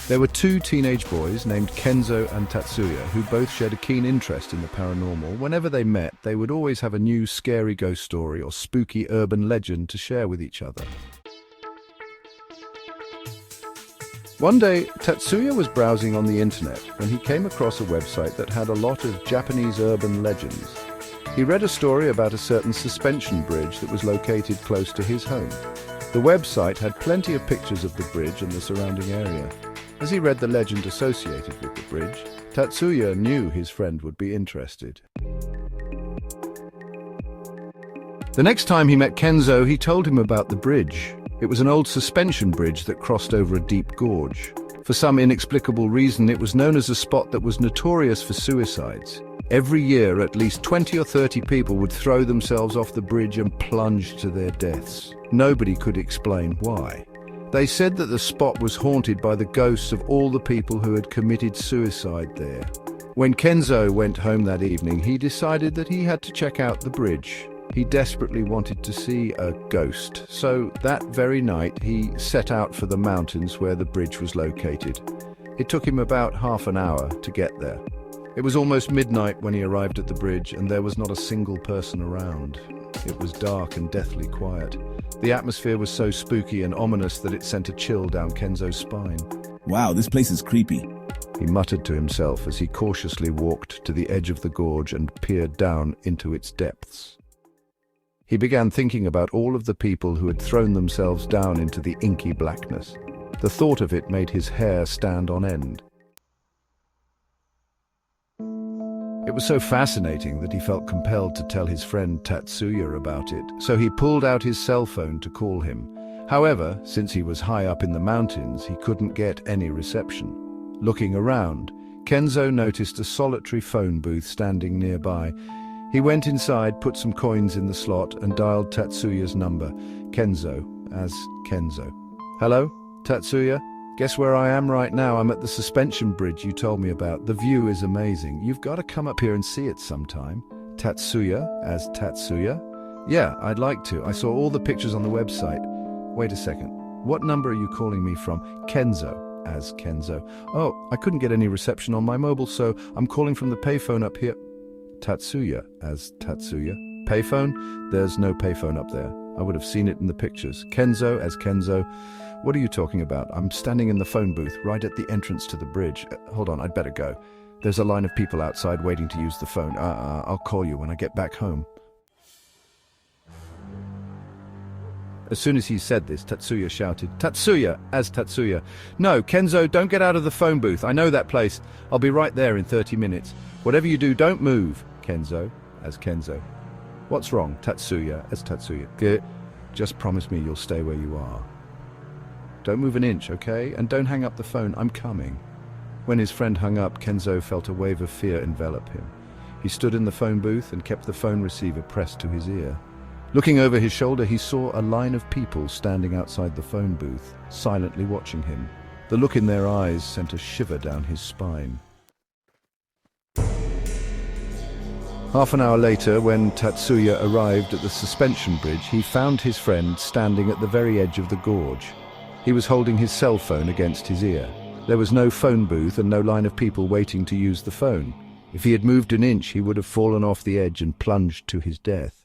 There were two teenage boys named Kenzo and Tatsuya who both shared a keen interest in the paranormal. Whenever they met, they would always have a new scary ghost story or spooky urban legend to share with each other. One day, Tatsuya was browsing on the internet when he came across a website that had a lot of Japanese urban legends. He read a story about a certain suspension bridge that was located close to his home. The website had plenty of pictures of the bridge and the surrounding area. As he read the legend associated with the bridge, Tatsuya knew his friend would be interested. The next time he met Kenzo, he told him about the bridge. It was an old suspension bridge that crossed over a deep gorge. For some inexplicable reason, it was known as a spot that was notorious for suicides. Every year, at least 20 or 30 people would throw themselves off the bridge and plunge to their deaths. Nobody could explain why. They said that the spot was haunted by the ghosts of all the people who had committed suicide there. When Kenzo went home that evening, he decided that he had to check out the bridge. He desperately wanted to see a ghost, so that very night he set out for the mountains where the bridge was located. It took him about half an hour to get there. It was almost midnight when he arrived at the bridge, and there was not a single person around. It was dark and deathly quiet. The atmosphere was so spooky and ominous that it sent a chill down Kenzo's spine. Wow, this place is creepy. He muttered to himself as he cautiously walked to the edge of the gorge and peered down into its depths. He began thinking about all of the people who had thrown themselves down into the inky blackness. The thought of it made his hair stand on end. It was so fascinating that he felt compelled to tell his friend Tatsuya about it, so he pulled out his cell phone to call him. However, since he was high up in the mountains, he couldn't get any reception. Looking around, Kenzo noticed a solitary phone booth standing nearby. He went inside, put some coins in the slot, and dialed Tatsuya's number, Kenzo, as Kenzo. "Hello, Tatsuya? Guess where I am right now? I'm at the suspension bridge you told me about. The view is amazing. You've got to come up here and see it sometime." Tatsuya, as Tatsuya? "Yeah, I'd like to. I saw all the pictures on the website." "Wait a second. What number are you calling me from?" "Kenzo, as Kenzo." "Oh, I couldn't get any reception on my mobile, so I'm calling from the payphone up here." Tatsuya, as Tatsuya. "Payphone? There's no payphone up there. I would have seen it in the pictures." "Kenzo, as Kenzo. What are you talking about?" "I'm standing in the phone booth right at the entrance to the bridge." Hold on, I'd better go. There's a line of people outside waiting to use the phone. I'll call you when I get back home." As soon as he said this, Tatsuya shouted, "Tatsuya, as Tatsuya. No, Kenzo, don't get out of the phone booth. I know that place. I'll be right there in 30 minutes. Whatever you do, don't move." Kenzo, as Kenzo. "What's wrong?" Tatsuya, as Tatsuya. Just promise me you'll stay where you are. Don't move an inch, okay? And don't hang up the phone. I'm coming." When his friend hung up, Kenzo felt a wave of fear envelop him. He stood in the phone booth and kept the phone receiver pressed to his ear. Looking over his shoulder, he saw a line of people standing outside the phone booth, silently watching him. The look in their eyes sent a shiver down his spine. Half an hour later, when Tatsuya arrived at the suspension bridge, he found his friend standing at the very edge of the gorge. He was holding his cell phone against his ear. There was no phone booth and no line of people waiting to use the phone. If he had moved an inch, he would have fallen off the edge and plunged to his death.